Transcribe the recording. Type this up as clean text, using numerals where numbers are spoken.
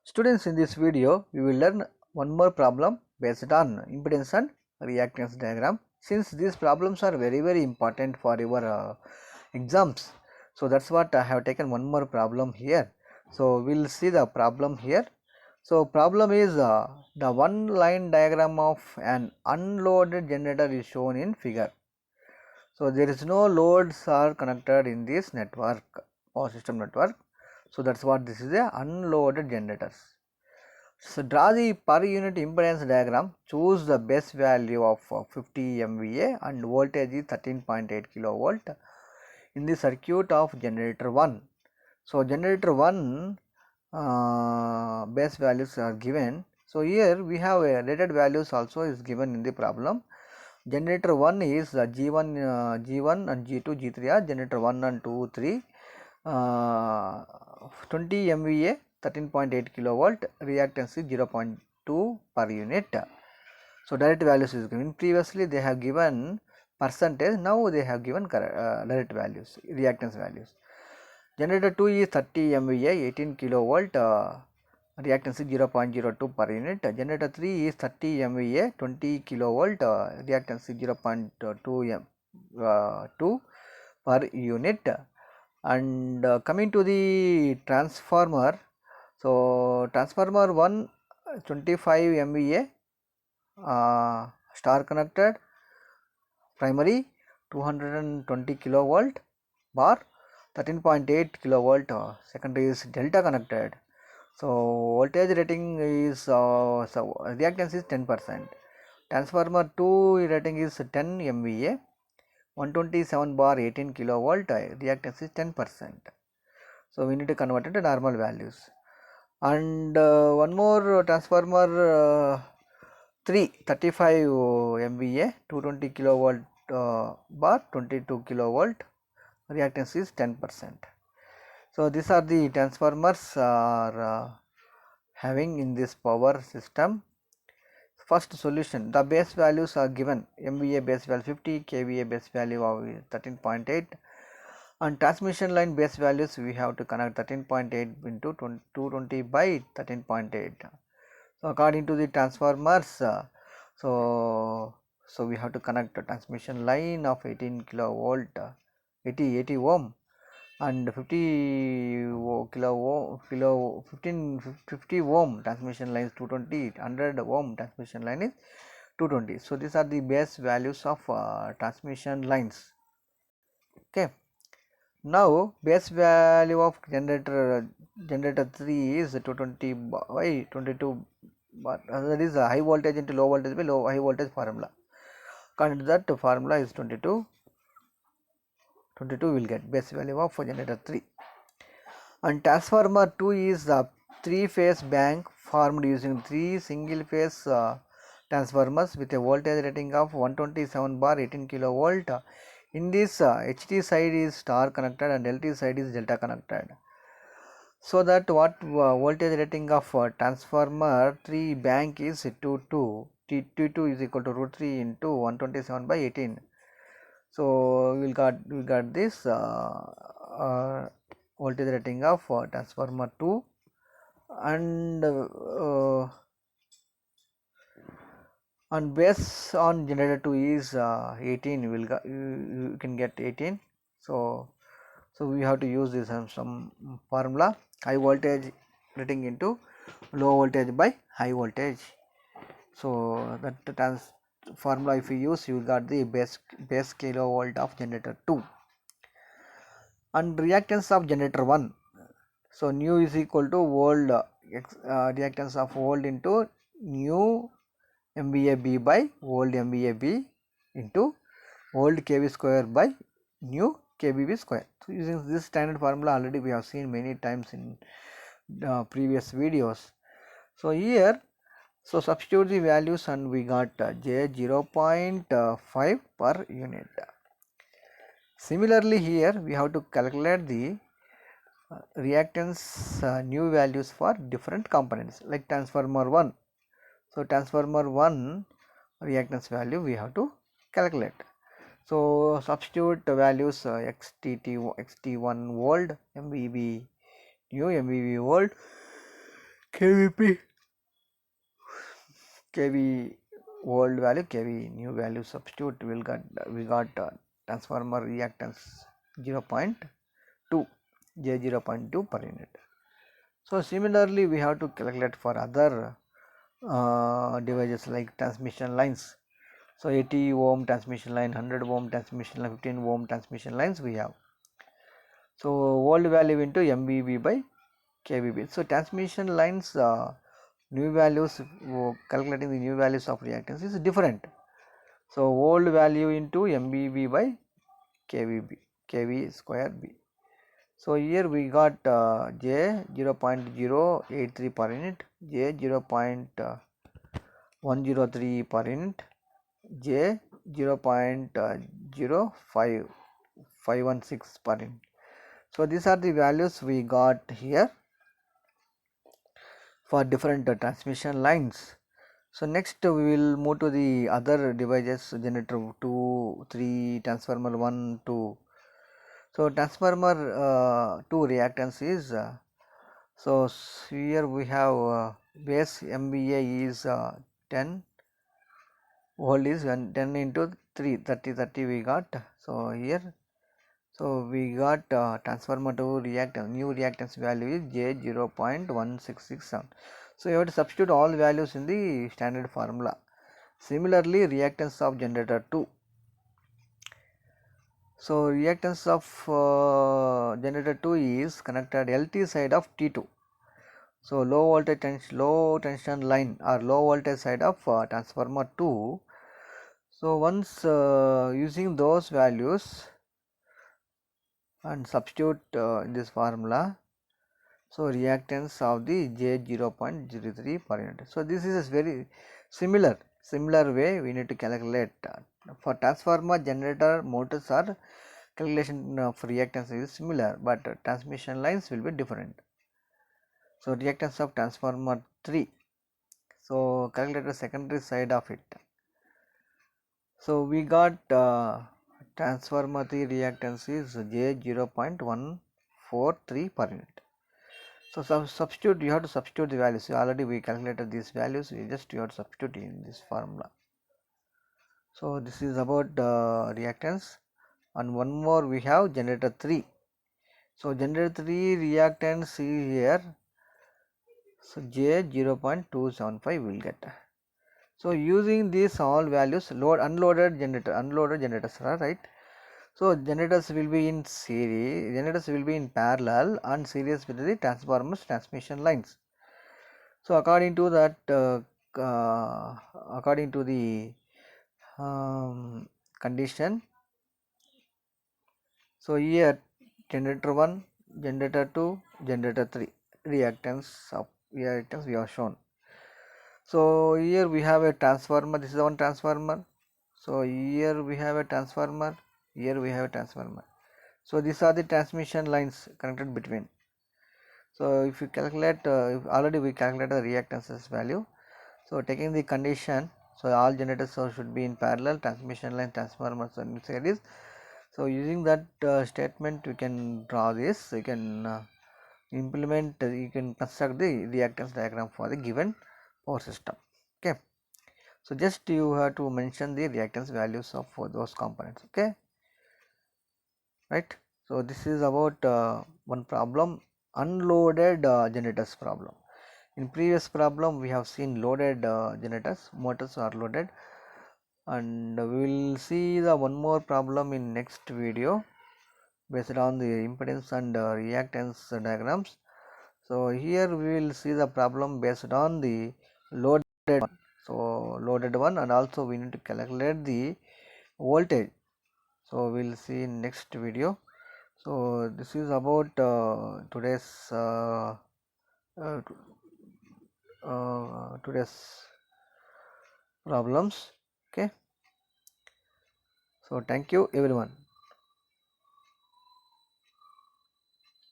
Students, in this video, we will learn one more problem based on impedance and reactance diagram. Since these problems are very important for your exams, so that's what I have taken one more problem here. So we will see the problem here. So problem is the one line diagram of an unloaded generator is shown in figure. So there is no loads are connected in this network or system network. So that's what this is, a unloaded generators. So draw the per unit impedance diagram. Choose the base value of 50 MVA and voltage is 13.8 kilovolt in the circuit of generator 1. So generator 1 base values are given. So here we have a rated values also is given in the problem. Generator 1 is G1 and G2, G3 are generator 1 and 2, 3. 20 MVA, 13.8 kilovolt, reactance is 0.2 per unit. So direct values is given. Previously they have given percentage, now they have given direct values, reactance values. Generator 2 is 30 MVA, 18 kilovolt, reactance is 0.02 per unit. Generator 3 is 30 MVA, 20 kilovolt, reactance is 0.2 per unit. And coming to the transformer, so transformer 1 25 MVA star connected, primary 220 kilovolt bar, 13.8 kilovolt, secondary is delta connected. So voltage rating is so reactance is 10%. Transformer 2 rating is 10 MVA, 127 bar, 18 kilovolt, reactance is 10%. So we need to convert it to normal values. And one more transformer 3 35 MVA, 220 kilovolt bar, 22 kilovolt, reactance is 10%. So these are the transformers are having in this power system. First solution, the base values are given. MVA base value 50, kVA base value of 13.8. and transmission line base values we have to connect 13.8 into 220 by 13.8. So according to the transformers, so we have to connect a transmission line of 18 kilovolt, 80 ohm, and 50 ohm transmission line is 220, 100 ohm transmission line is 220. So these are the base values of transmission lines. Okay. Now base value of generator 3 is 220 by 22 bar, that is a high voltage into low voltage by low high voltage formula. According to that formula is 22 will get base value of generator 3. And transformer 2 is a 3-phase bank formed using 3 single phase transformers with a voltage rating of 127 bar, 18 kilovolt. In this HT side is star connected and LT side is delta connected. So that what voltage rating of transformer 3 bank is T2 is equal to root 3 into 127 by 18. So we got this voltage rating of transformer 2, and base on generator 2 is 18. You can get 18. So we have to use this some formula, high voltage rating into low voltage by high voltage. So that formula if you use, you got the base kilovolt of generator 2. And reactance of generator 1, so nu is equal to old reactance of old into new MVA by old MVA into old kV square by new kVB square. So using this standard formula already we have seen many times in previous videos. So here, so substitute the values and we got J 0.5 per unit. Similarly here we have to calculate the reactance new values for different components like transformer 1. So transformer 1 reactance value we have to calculate. So substitute values xt1 volt, MVB new, MVB volt, kVp, kV old value, kV new value substitute, we got transformer reactance 0.2, J 0.2 per unit. So similarly we have to calculate for other devices like transmission lines. So 80 ohm transmission line, 100 ohm transmission line, 15 ohm transmission lines we have. So old value into MVB by kVb. So transmission lines new values, calculating the new values of reactance is different. So old value into MVB by kVb, kV square b. So here we got J 0.083 per unit, J 0.103 per unit, J 0.05516 per unit. So these are the values we got here for different transmission lines. So next we will move to the other devices, generator 2, 3, transformer 1, 2. So transformer 2 reactance is, so here we have base MVA is 10, volt is 10 into 3, 30 we got. So here, so we got transformer 2 reactance, new reactance value is J 0.1667. So you have to substitute all values in the standard formula. Similarly, reactance of generator 2. So reactance of generator 2 is connected LT side of T2. So low tension line or low voltage side of transformer 2. So once using those values and substitute in this formula, so reactance of the J 0.03 per unit. So this is a very similar way we need to calculate for transformer, generator, motors are calculation of reactance is similar, but transmission lines will be different. So reactance of transformer 3, so calculate the secondary side of it. So we got transformer 3 reactance is J 0.143 per unit. So substitute, you have to substitute the values. So already we calculated these values, you have to substitute in this formula. So this is about reactance, and one more we have generator 3. So generator 3 reactance is here, so J 0.275 will get. So using these all values, unloaded generators are right. So generators will be in series, generators will be in parallel and series with the transformers transmission lines. So according to that, according to the condition, so here generator 1, generator 2, generator 3 reactance we have shown. So here we have a transformer, this is one transformer. So here we have a transformer, here we have a transformer. So these are the transmission lines connected between. So if you calculate, already we calculated the reactances value. So taking the condition, so all generators should be in parallel, transmission line, transformers and series. So using that statement, we can draw this. You can implement, you can construct the reactance diagram for the given power system. Okay. So just you have to mention the reactance values of those components. Okay. Right. So this is about one problem, unloaded generators problem. In previous problem we have seen loaded generators, motors are loaded, and we will see the one more problem in next video based on the impedance and reactance diagrams. So here we will see the problem based on the loaded one. So loaded one, and also we need to calculate the voltage. So we will see in next video. So this is about today's uh, today's problems. Okay. So thank you everyone.